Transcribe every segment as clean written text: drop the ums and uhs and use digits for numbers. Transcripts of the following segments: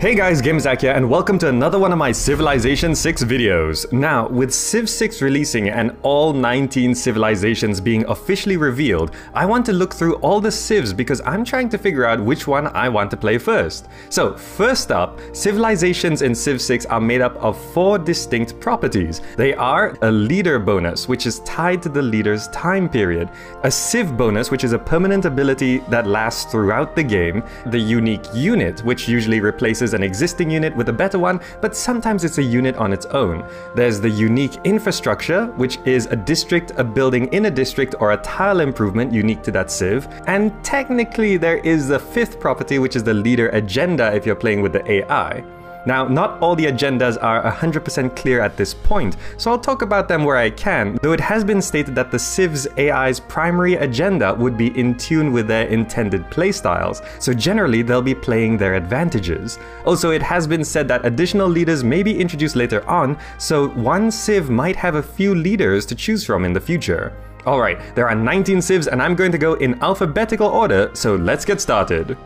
Hey guys, GameZack here, and welcome to another one of my Civilization 6 videos. Now, with Civ 6 releasing and all 19 civilizations being officially revealed, I want to look through all the civs because I'm trying to figure out which one I want to play first. So, first up, civilizations in Civ 6 are made up of 4 distinct properties. They are a leader bonus, which is tied to the leader's time period, a civ bonus, which is a permanent ability that lasts throughout the game, the unique unit, which usually replaces an existing unit with a better one, but sometimes it's a unit on its own. There's the unique infrastructure, which is a district, a building in a district, or a tile improvement unique to that civ. And technically there is the 5th property, which is the leader agenda if you're playing with the AI. Now, not all the agendas are 100% clear at this point, so I'll talk about them where I can, though it has been stated that the Civ's AI's primary agenda would be in tune with their intended playstyles, so generally they'll be playing their advantages. Also, it has been said that additional leaders may be introduced later on, so one Civ might have a few leaders to choose from in the future. Alright, there are 19 Civs and I'm going to go in alphabetical order, so let's get started.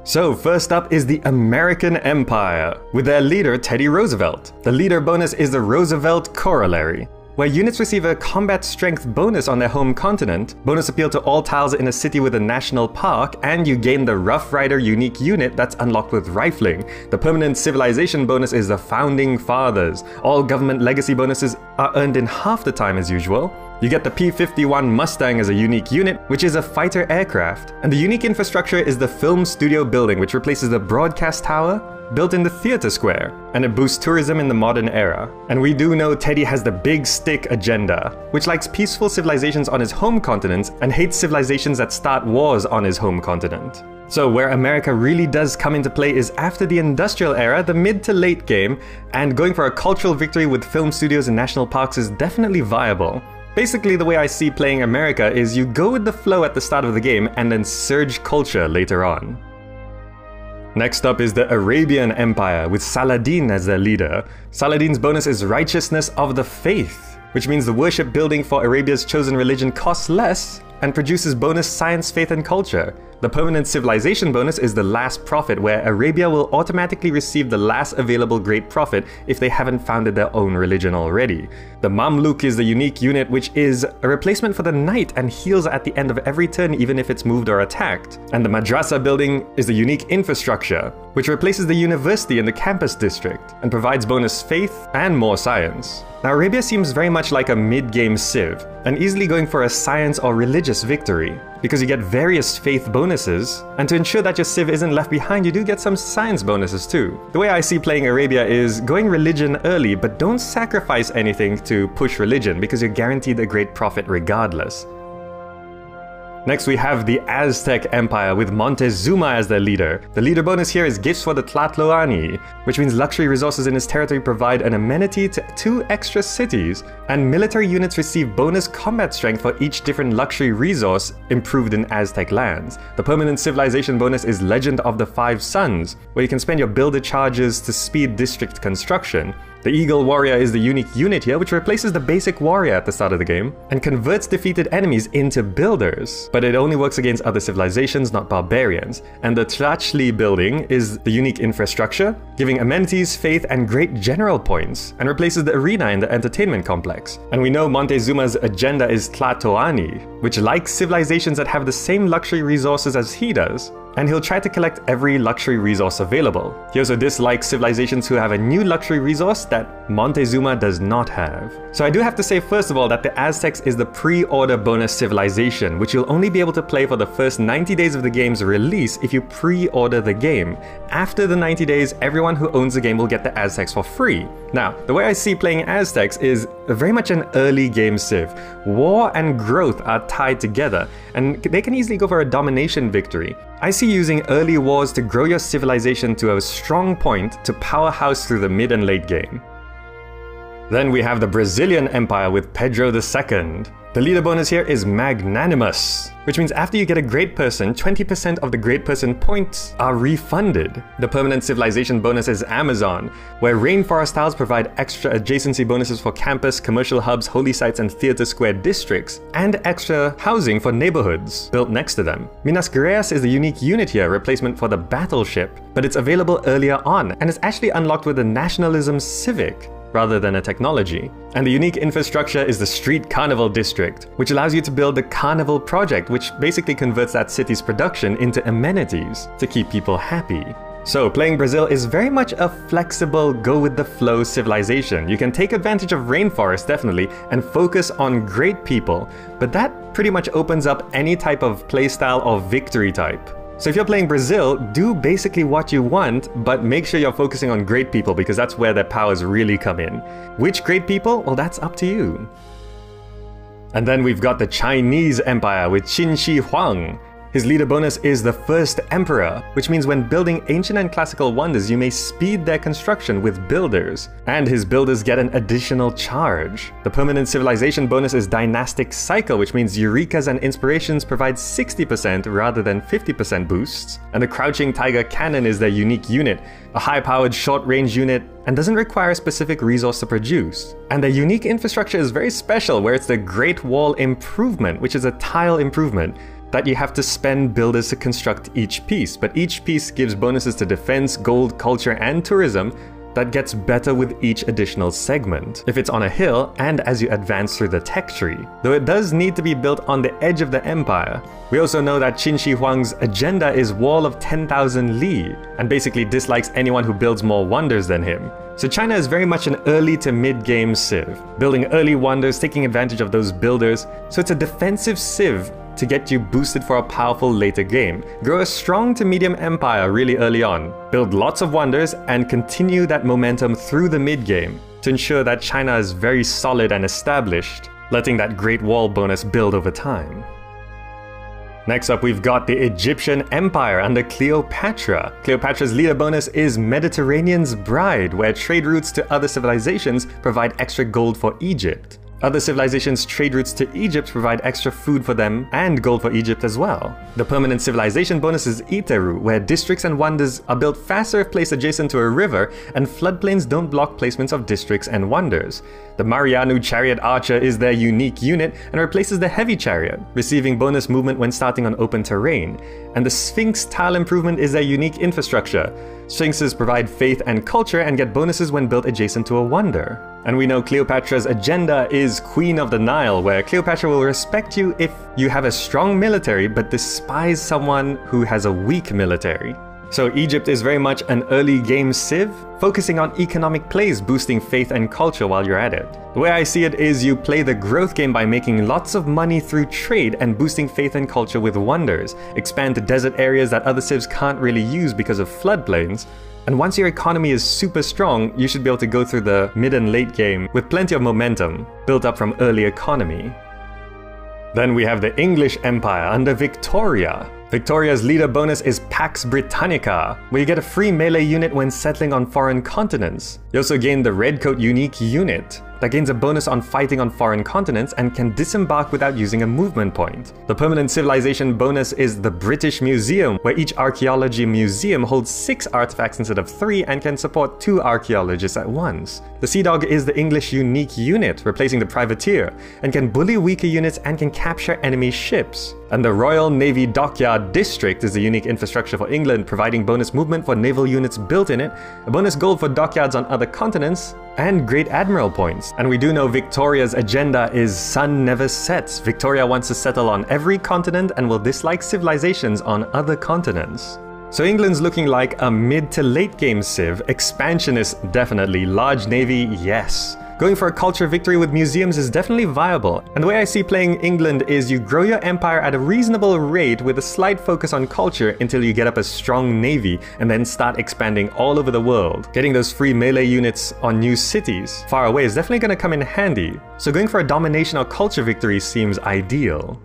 So first up is the American Empire, with their leader Teddy Roosevelt. The leader bonus is the Roosevelt Corollary, where units receive a combat strength bonus on their home continent, bonus appeal to all tiles in a city with a national park, and you gain the Rough Rider unique unit that's unlocked with rifling. The permanent civilization bonus is the Founding Fathers. All government legacy bonuses are earned in half the time as usual. You get the P-51 Mustang as a unique unit, which is a fighter aircraft. And the unique infrastructure is the Film Studio Building, which replaces the Broadcast Tower, built in the Theater Square, and it boosts tourism in the modern era. And we do know Teddy has the Big Stick agenda, which likes peaceful civilizations on his home continent and hates civilizations that start wars on his home continent. So where America really does come into play is after the industrial era, the mid to late game, and going for a cultural victory with film studios and national parks is definitely viable. Basically, the way I see playing America is you go with the flow at the start of the game and then surge culture later on. Next up is the Arabian Empire, with Saladin as their leader. Saladin's bonus is Righteousness of the Faith, which means the worship building for Arabia's chosen religion costs less and produces bonus science, faith, and culture. The permanent civilization bonus is the Last Prophet, where Arabia will automatically receive the last available great prophet if they haven't founded their own religion already. The Mamluk is the unique unit, which is a replacement for the knight and heals at the end of every turn even if it's moved or attacked. And the Madrasa building is the unique infrastructure, which replaces the university in the campus district and provides bonus faith and more science. Now, Arabia seems very much like a mid-game civ, and easily going for a science or religious victory, because you get various faith bonuses, and to ensure that your civ isn't left behind, you do get some science bonuses too. The way I see playing Arabia is going religion early, but don't sacrifice anything to push religion, because you're guaranteed a great profit regardless. Next we have the Aztec Empire, with Montezuma as their leader. The leader bonus here is Gifts for the Tlatoani, which means luxury resources in his territory provide an amenity to 2 extra cities, and military units receive bonus combat strength for each different luxury resource improved in Aztec lands. The permanent civilization bonus is Legend of the Five Suns, where you can spend your builder charges to speed district construction. The Eagle Warrior is the unique unit here, which replaces the basic warrior at the start of the game and converts defeated enemies into builders. But it only works against other civilizations, not barbarians. And the Tlachli building is the unique infrastructure, giving amenities, faith, and great general points, and replaces the arena in the entertainment complex. And we know Montezuma's agenda is Tlatoani, which likes civilizations that have the same luxury resources as he does, and he'll try to collect every luxury resource available. He also dislikes civilizations who have a new luxury resource that Montezuma does not have. So I do have to say first of all that the Aztecs is the pre-order bonus civilization, which you'll only be able to play for the first 90 days of the game's release if you pre-order the game. After the 90 days, everyone who owns the game will get the Aztecs for free. Now, the way I see playing Aztecs is very much an early game civ. War and growth are tied together, and they can easily go for a domination victory. I see using early wars to grow your civilization to a strong point to powerhouse through the mid and late game. Then we have the Brazilian Empire with Pedro II. The leader bonus here is magnanimous, which means after you get a great person, 20% of the great person points are refunded. The permanent civilization bonus is Amazon, where rainforest tiles provide extra adjacency bonuses for campus, commercial hubs, holy sites, and theater square districts, and extra housing for neighborhoods built next to them. Minas Gerais is the unique unit here, replacement for the battleship, but it's available earlier on, and it's actually unlocked with the nationalism civic rather than a technology. And the unique infrastructure is the Street Carnival District, which allows you to build the Carnival Project, which basically converts that city's production into amenities to keep people happy. So playing Brazil is very much a flexible, go-with-the-flow civilization. You can take advantage of rainforests, definitely, and focus on great people, but that pretty much opens up any type of playstyle or victory type. So if you're playing Brazil, do basically what you want, but make sure you're focusing on great people because that's where their powers really come in. Which great people? Well, that's up to you. And then we've got the Chinese Empire with Qin Shi Huang. His leader bonus is the First Emperor, which means when building ancient and classical wonders, you may speed their construction with builders, and his builders get an additional charge. The permanent civilization bonus is Dynastic Cycle, which means Eurekas and Inspirations provide 60% rather than 50% boosts, and the Crouching Tiger Cannon is their unique unit, a high-powered short-range unit, and doesn't require a specific resource to produce. And their unique infrastructure is very special, where it's the Great Wall Improvement, which is a tile improvement that you have to spend builders to construct each piece, but each piece gives bonuses to defense, gold, culture, and tourism that gets better with each additional segment, if it's on a hill and as you advance through the tech tree, though it does need to be built on the edge of the empire. We also know that Qin Shi Huang's agenda is Wall of 10,000 Li, and basically dislikes anyone who builds more wonders than him. So China is very much an early to mid-game civ, building early wonders, taking advantage of those builders, so it's a defensive civ to get you boosted for a powerful later game. Grow a strong to medium empire really early on, build lots of wonders, and continue that momentum through the mid-game to ensure that China is very solid and established, letting that Great Wall bonus build over time. Next up, we've got the Egyptian Empire under Cleopatra. Cleopatra's leader bonus is Mediterranean's Bride, where trade routes to other civilizations provide extra gold for Egypt. Other civilizations' trade routes to Egypt provide extra food for them and gold for Egypt as well. The permanent civilization bonus is Iteru, where districts and wonders are built faster if placed adjacent to a river, and floodplains don't block placements of districts and wonders. The Marianu Chariot Archer is their unique unit and replaces the Heavy Chariot, receiving bonus movement when starting on open terrain. And the Sphinx Tile Improvement is their unique infrastructure. Sphinxes provide faith and culture and get bonuses when built adjacent to a wonder. And we know Cleopatra's agenda is Queen of the Nile, where Cleopatra will respect you if you have a strong military but despise someone who has a weak military. So Egypt is very much an early game civ, focusing on economic plays, boosting faith and culture while you're at it. The way I see it is you play the growth game by making lots of money through trade and boosting faith and culture with wonders, expand to desert areas that other civs can't really use because of floodplains, and once your economy is super strong, you should be able to go through the mid and late game with plenty of momentum, built up from early economy. Then we have the English Empire under Victoria. Victoria's leader bonus is Pax Britannica, where you get a free melee unit when settling on foreign continents. You also gain the Redcoat unique unit that gains a bonus on fighting on foreign continents and can disembark without using a movement point. The permanent civilization bonus is the British Museum, where each archaeology museum holds 6 artifacts instead of 3 and can support 2 archaeologists at once. The Sea Dog is the English unique unit, replacing the Privateer, and can bully weaker units and can capture enemy ships. And the Royal Navy Dockyard District is the unique infrastructure for England, providing bonus movement for naval units built in it, a bonus gold for dockyards on other continents, and Great Admiral points. And we do know Victoria's agenda is Sun Never Sets. Victoria wants to settle on every continent and will dislike civilizations on other continents. So England's looking like a mid to late game civ, expansionist definitely, large navy yes. Going for a culture victory with museums is definitely viable, and the way I see playing England is you grow your empire at a reasonable rate with a slight focus on culture until you get up a strong navy and then start expanding all over the world. Getting those free melee units on new cities far away is definitely going to come in handy, so going for a domination or culture victory seems ideal.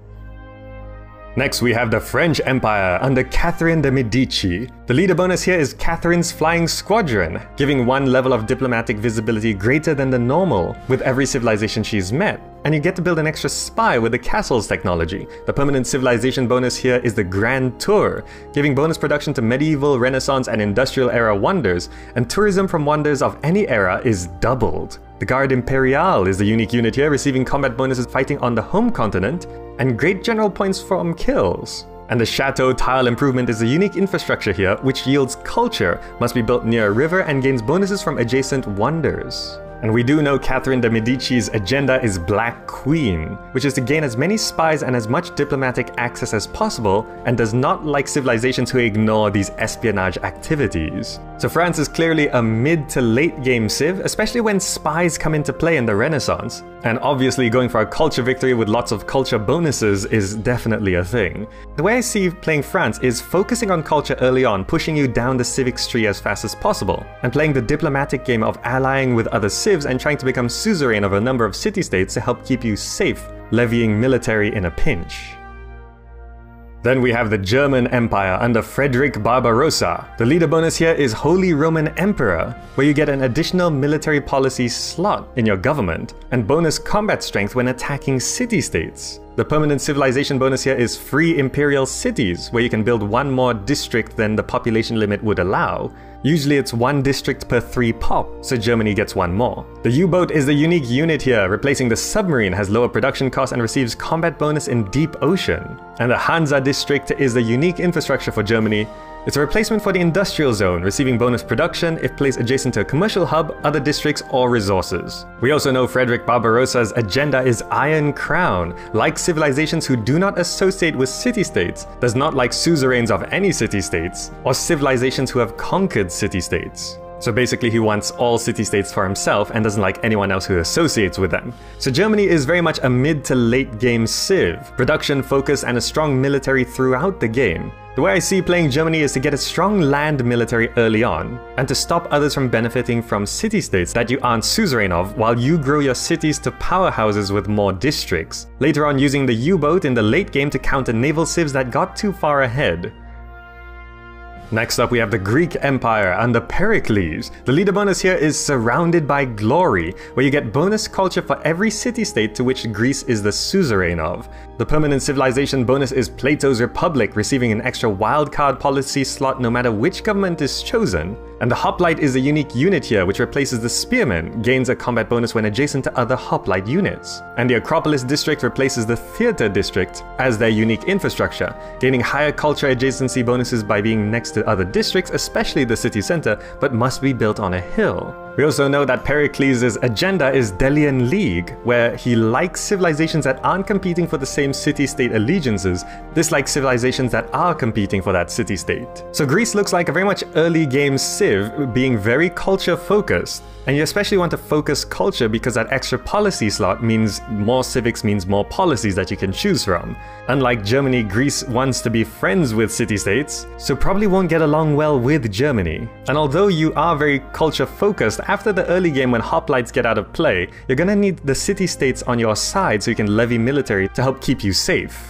Next, we have the French Empire under Catherine de' Medici. The leader bonus here is Catherine's Flying Squadron, giving 1 level of diplomatic visibility greater than the normal with every civilization she's met. and you get to build an extra spy with the castles technology. The permanent civilization bonus here is the Grand Tour, giving bonus production to medieval, Renaissance, and industrial era wonders, and tourism from wonders of any era is doubled. The Garde Imperiale is the unique unit here, receiving combat bonuses fighting on the home continent, and great general points from kills. And the Chateau Tile Improvement is a unique infrastructure here, which yields culture, must be built near a river, and gains bonuses from adjacent wonders. And we do know Catherine de Medici's agenda is Black Queen, which is to gain as many spies and as much diplomatic access as possible, and does not like civilizations who ignore these espionage activities. So France is clearly a mid to late game civ, especially when spies come into play in the Renaissance. And obviously going for a culture victory with lots of culture bonuses is definitely a thing. The way I see playing France is focusing on culture early on, pushing you down the civics tree as fast as possible, and playing the diplomatic game of allying with other civs and trying to become suzerain of a number of city-states to help keep you safe, levying military in a pinch. Then we have the German Empire under Frederick Barbarossa. The leader bonus here is Holy Roman Emperor, where you get an additional military policy slot in your government, and bonus combat strength when attacking city-states. The permanent civilization bonus here is Free Imperial Cities, where you can build one more district than the population limit would allow. Usually it's 1 district per 3 pop, so Germany gets 1 more. The U-boat is the unique unit here, replacing the submarine, has lower production costs and receives combat bonus in deep ocean. And the Hansa district is the unique infrastructure for Germany. It's a replacement for the industrial zone, receiving bonus production if placed adjacent to a commercial hub, other districts, or resources. We also know Frederick Barbarossa's agenda is Iron Crown, like civilizations who do not associate with city-states, does not like suzerains of any city-states, or civilizations who have conquered city-states. So basically he wants all city-states for himself and doesn't like anyone else who associates with them. So Germany is very much a mid to late game civ, production focus and a strong military throughout the game. The way I see playing Germany is to get a strong land military early on, and to stop others from benefiting from city-states that you aren't suzerain of while you grow your cities to powerhouses with more districts, later on using the U-boat in the late game to counter naval civs that got too far ahead. Next up we have the Greek Empire under Pericles. The leader bonus here is Surrounded by Glory, where you get bonus culture for every city-state to which Greece is the suzerain of. The permanent civilization bonus is Plato's Republic, receiving an extra wildcard policy slot no matter which government is chosen. And the Hoplite is a unique unit here, which replaces the Spearman, gains a combat bonus when adjacent to other Hoplite units. And the Acropolis District replaces the Theatre District as their unique infrastructure, gaining higher culture adjacency bonuses by being next to other districts, especially the city center, but must be built on a hill. We also know that Pericles' agenda is Delian League, where he likes civilizations that aren't competing for the same city-state allegiances, dislikes civilizations that are competing for that city-state. So Greece looks like a very much early game civ, being very culture-focused. And you especially want to focus culture because that extra policy slot means more civics means more policies that you can choose from. Unlike Germany, Greece wants to be friends with city-states, so probably won't get along well with Germany. And although you are very culture-focused, after the early game when hoplites get out of play, you're gonna need the city-states on your side so you can levy military to help keep you safe.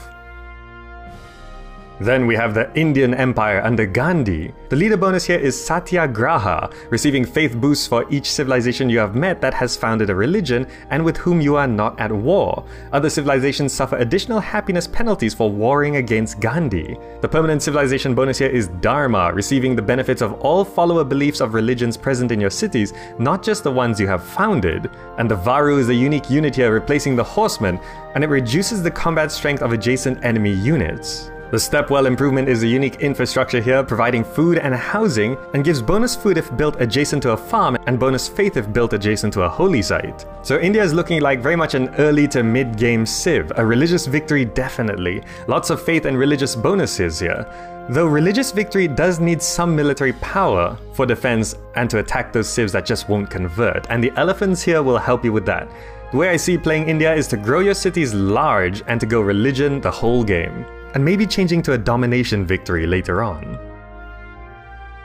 Then we have the Indian Empire under Gandhi. The leader bonus here is Satyagraha, receiving faith boosts for each civilization you have met that has founded a religion and with whom you are not at war. Other civilizations suffer additional happiness penalties for warring against Gandhi. The permanent civilization bonus here is Dharma, receiving the benefits of all follower beliefs of religions present in your cities, not just the ones you have founded. And the Varu is a unique unit here, replacing the Horsemen, and it reduces the combat strength of adjacent enemy units. The Stepwell improvement is a unique infrastructure here, providing food and housing, and gives bonus food if built adjacent to a farm and bonus faith if built adjacent to a holy site. So India is looking like very much an early to mid-game civ, a religious victory definitely. Lots of faith and religious bonuses here. Though religious victory does need some military power for defense and to attack those civs that just won't convert, and the elephants here will help you with that. The way I see playing India is to grow your cities large and to go religion the whole game, and maybe changing to a domination victory later on.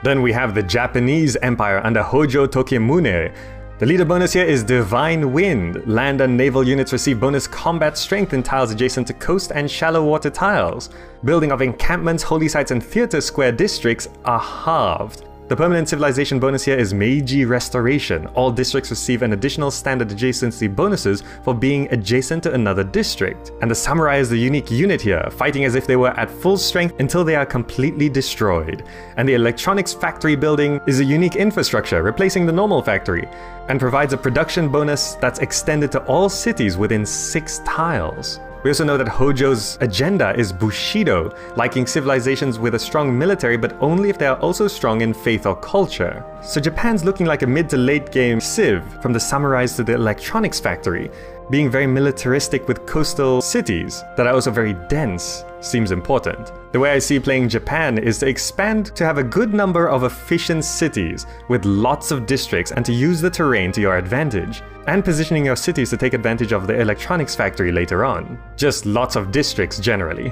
Then we have the Japanese Empire under Hojo Tokimune. The leader bonus here is Divine Wind. Land and naval units receive bonus combat strength in tiles adjacent to coast and shallow water tiles. Building of encampments, holy sites, and theater square districts are halved. The permanent civilization bonus here is Meiji Restoration. All districts receive an additional standard adjacency bonuses for being adjacent to another district. And the samurai is the unique unit here, fighting as if they were at full strength until they are completely destroyed. And the electronics factory building is a unique infrastructure, replacing the normal factory, and provides a production bonus that's extended to all cities within 6 tiles. We also know that Hojo's agenda is Bushido, liking civilizations with a strong military but only if they are also strong in faith or culture. So Japan's looking like a mid to late game Civ, from the samurais to the electronics factory, being very militaristic with coastal cities that are also very dense seems important. The way I see playing Japan is to expand to have a good number of efficient cities with lots of districts and to use the terrain to your advantage, and positioning your cities to take advantage of the electronics factory later on. Just lots of districts generally.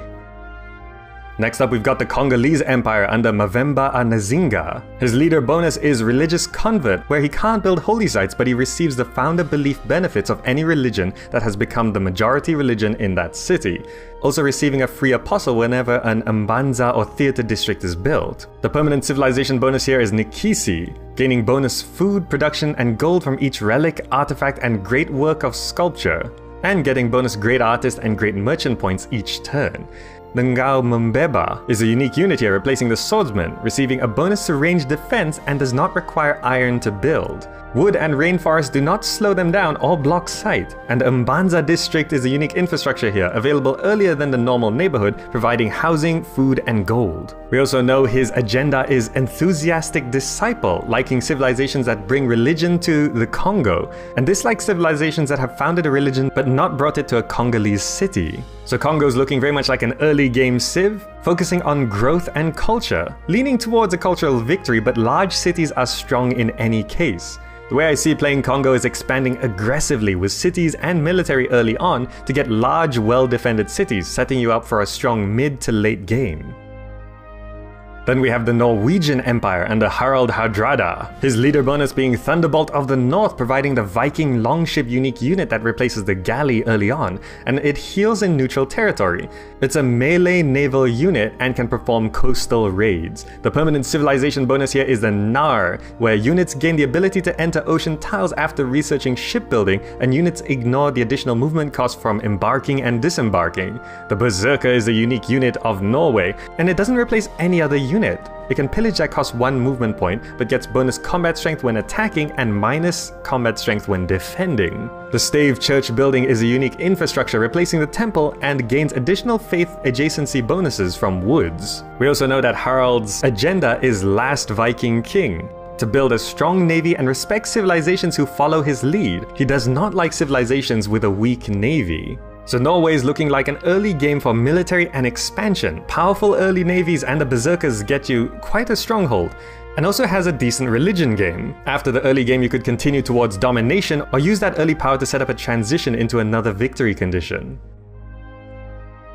Next up, we've got the Congolese Empire under Mavemba Nzinga. His leader bonus is Religious Convert, where he can't build holy sites, but he receives the founder belief benefits of any religion that has become the majority religion in that city, also receiving a free apostle whenever an Mbanza or theater district is built. The permanent civilization bonus here is Nikisi, gaining bonus food, production, and gold from each relic, artifact, and great work of sculpture, and getting bonus great artist and great merchant points each turn. The Ngao Mbeba is a unique unit here, replacing the swordsman, receiving a bonus to range defense and does not require iron to build. Wood and rainforest do not slow them down or block sight, and Mbanza district is a unique infrastructure here, available earlier than the normal neighborhood, providing housing, food, and gold. We also know his agenda is Enthusiastic Disciple, liking civilizations that bring religion to the Congo, and dislikes civilizations that have founded a religion but not brought it to a Congolese city. So Congo's looking very much like an early game Civ, focusing on growth and culture, leaning towards a cultural victory, but large cities are strong in any case. The way I see playing Congo is expanding aggressively with cities and military early on to get large, well-defended cities, setting you up for a strong mid to late game. Then we have the Norwegian Empire under Harald Hardrada, his leader bonus being Thunderbolt of the North, providing the Viking longship unique unit that replaces the galley early on, and it heals in neutral territory. It's a melee naval unit and can perform coastal raids. The permanent civilization bonus here is the Nar, where units gain the ability to enter ocean tiles after researching shipbuilding, and units ignore the additional movement cost from embarking and disembarking. The Berserker is a unique unit of Norway, and it doesn't replace any other unit. It can pillage that costs 1 movement point, but gets bonus combat strength when attacking and minus combat strength when defending. The Stave Church building is a unique infrastructure, replacing the temple, and gains additional faith adjacency bonuses from woods. We also know that Harald's agenda is Last Viking King, to build a strong navy and respect civilizations who follow his lead. He does not like civilizations with a weak navy. So Norway is looking like an early game for military and expansion. Powerful early navies and the Berserkers get you quite a stronghold, and also has a decent religion game. After the early game you could continue towards domination or use that early power to set up a transition into another victory condition.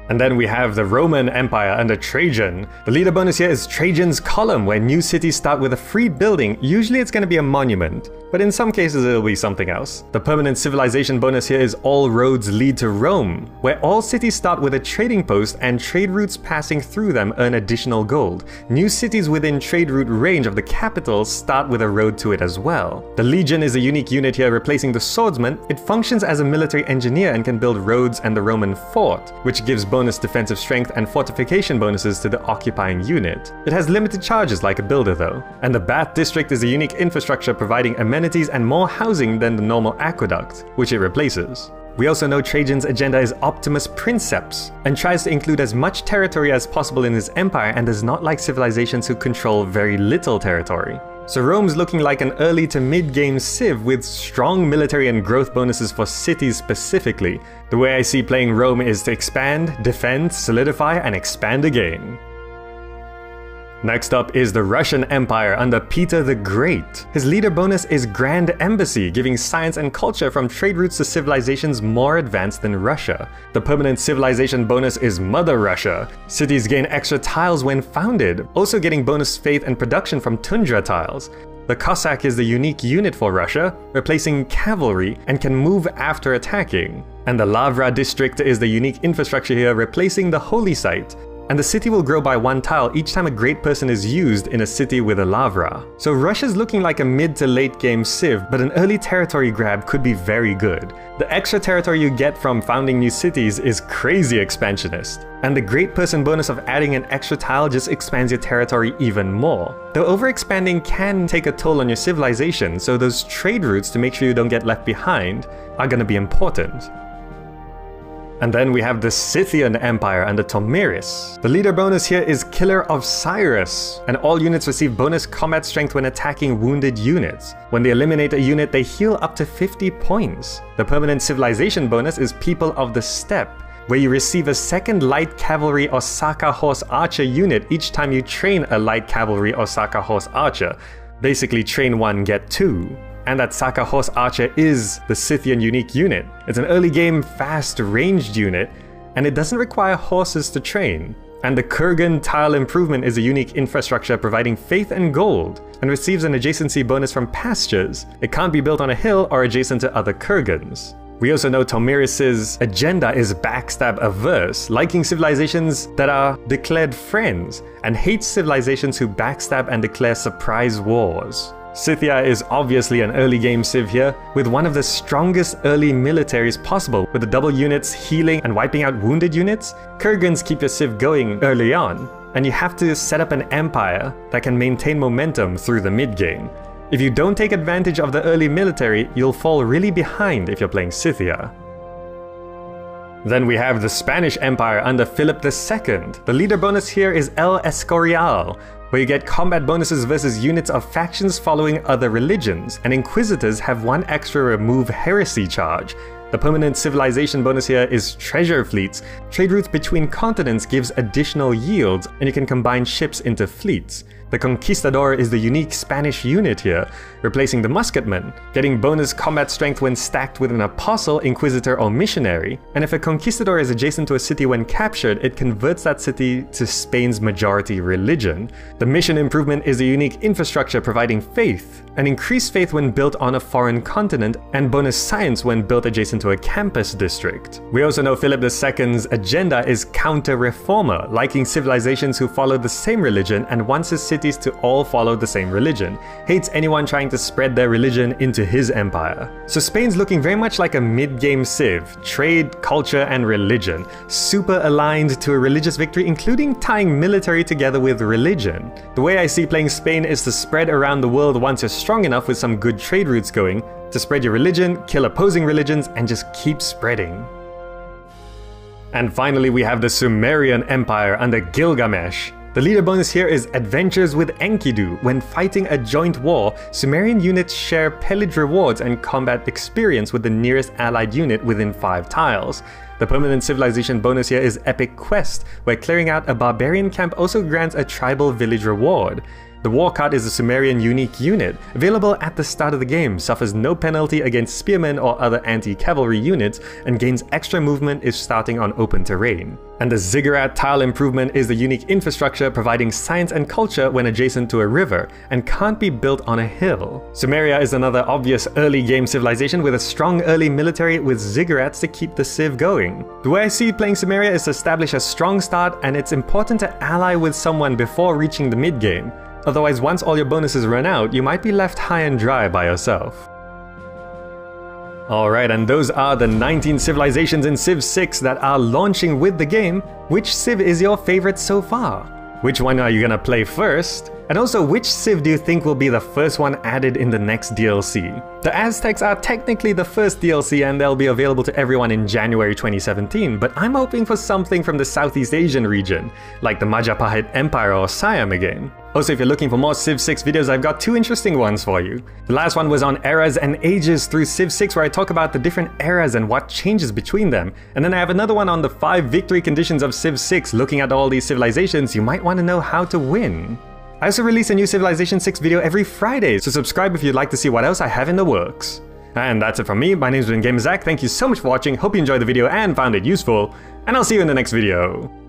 And then we have the Roman Empire under Trajan. The leader bonus here is Trajan's Column, where new cities start with a free building. Usually it's going to be a monument, but in some cases it'll be something else. The permanent civilization bonus here is All Roads Lead to Rome, where all cities start with a trading post and trade routes passing through them earn additional gold. New cities within trade route range of the capital start with a road to it as well. The Legion is a unique unit here, replacing the swordsman. It functions as a military engineer and can build roads and the Roman fort, which gives bonus defensive strength and fortification bonuses to the occupying unit. It has limited charges like a builder though. And the Bath District is a unique infrastructure, providing amenities and more housing than the normal aqueduct, which it replaces. We also know Trajan's agenda is Optimus Princeps, and tries to include as much territory as possible in his empire, and does not like civilizations who control very little territory. So Rome's looking like an early to mid-game Civ with strong military and growth bonuses for cities specifically. The way I see playing Rome is to expand, defend, solidify, and expand again. Next up is the Russian Empire under Peter the Great. His leader bonus is Grand Embassy, giving science and culture from trade routes to civilizations more advanced than Russia. The permanent civilization bonus is Mother Russia. Cities gain extra tiles when founded, also getting bonus faith and production from tundra tiles. The Cossack is the unique unit for Russia, replacing cavalry, and can move after attacking. And the Lavra district is the unique infrastructure here, replacing the holy site, and the city will grow by 1 tile each time a great person is used in a city with a Lavra. So Russia's looking like a mid to late game civ, but an early territory grab could be very good. The extra territory you get from founding new cities is crazy expansionist. And the great person bonus of adding an extra tile just expands your territory even more. Though overexpanding can take a toll on your civilization, so those trade routes to make sure you don't get left behind are gonna be important. And then we have the Scythian Empire under Tomiris. The leader bonus here is Killer of Cyrus, and all units receive bonus combat strength when attacking wounded units. When they eliminate a unit, they heal up to 50 points. The permanent civilization bonus is People of the Steppe, where you receive a second light cavalry Osaka horse archer unit each time you train a light cavalry Osaka horse archer. Basically train 1, get 2. And that Saka Horse Archer is the Scythian unique unit. It's an early game, fast, ranged unit, and it doesn't require horses to train. And the Kurgan Tile Improvement is a unique infrastructure providing faith and gold, and receives an adjacency bonus from pastures. It can't be built on a hill or adjacent to other Kurgans. We also know Tomiris' agenda is backstab averse, liking civilizations that are declared friends, and hates civilizations who backstab and declare surprise wars. Scythia is obviously an early game civ here, with one of the strongest early militaries possible, with the double units healing and wiping out wounded units. Kurgans keep your civ going early on, and you have to set up an empire that can maintain momentum through the mid-game. If you don't take advantage of the early military, you'll fall really behind if you're playing Scythia. Then we have the Spanish Empire under Philip II. The leader bonus here is El Escorial, where you get combat bonuses versus units of factions following other religions, and Inquisitors have 1 extra remove heresy charge. The permanent civilization bonus here is treasure fleets. Trade routes between continents gives additional yields, and you can combine ships into fleets. The Conquistador is the unique Spanish unit here, replacing the Musketman, getting bonus combat strength when stacked with an Apostle, Inquisitor, or Missionary. And if a Conquistador is adjacent to a city when captured, it converts that city to Spain's majority religion. The Mission Improvement is a unique infrastructure providing faith, and increased faith when built on a foreign continent, and bonus science when built adjacent to a campus district. We also know Philip II's agenda is counter-reformer, liking civilizations who follow the same religion and wants his city to all follow the same religion, hates anyone trying to spread their religion into his empire. So Spain's looking very much like a mid-game civ, trade, culture, and religion, super aligned to a religious victory, including tying military together with religion. The way I see playing Spain is to spread around the world once you're strong enough with some good trade routes going, to spread your religion, kill opposing religions, and just keep spreading. And finally we have the Sumerian Empire under Gilgamesh. The leader bonus here is Adventures with Enkidu. When fighting a joint war, Sumerian units share pillage rewards and combat experience with the nearest allied unit within 5 tiles. The permanent civilization bonus here is Epic Quest, where clearing out a barbarian camp also grants a tribal village reward. The war card is a Sumerian unique unit, available at the start of the game, suffers no penalty against spearmen or other anti-cavalry units, and gains extra movement if starting on open terrain. And the Ziggurat Tile Improvement is the unique infrastructure providing science and culture when adjacent to a river, and can't be built on a hill. Sumeria is another obvious early game civilization with a strong early military with ziggurats to keep the civ going. The way I see playing Sumeria is to establish a strong start, and it's important to ally with someone before reaching the mid-game. Otherwise, once all your bonuses run out, you might be left high and dry by yourself. Alright, and those are the 19 civilizations in Civ 6 that are launching with the game. Which civ is your favorite so far? Which one are you gonna play first? And also, which civ do you think will be the first one added in the next DLC? The Aztecs are technically the first DLC and they'll be available to everyone in January 2017, but I'm hoping for something from the Southeast Asian region, like the Majapahit Empire or Siam again. Also, if you're looking for more Civ 6 videos, I've got 2 interesting ones for you. The last one was on eras and ages through Civ 6, where I talk about the different eras and what changes between them. And then I have another one on the 5 victory conditions of Civ 6, looking at all these civilizations you might want to know how to win. I also release a new Civilization 6 video every Friday, so subscribe if you'd like to see what else I have in the works. And that's it from me. My name's been GamerZach. Thank you so much for watching, hope you enjoyed the video and found it useful, and I'll see you in the next video.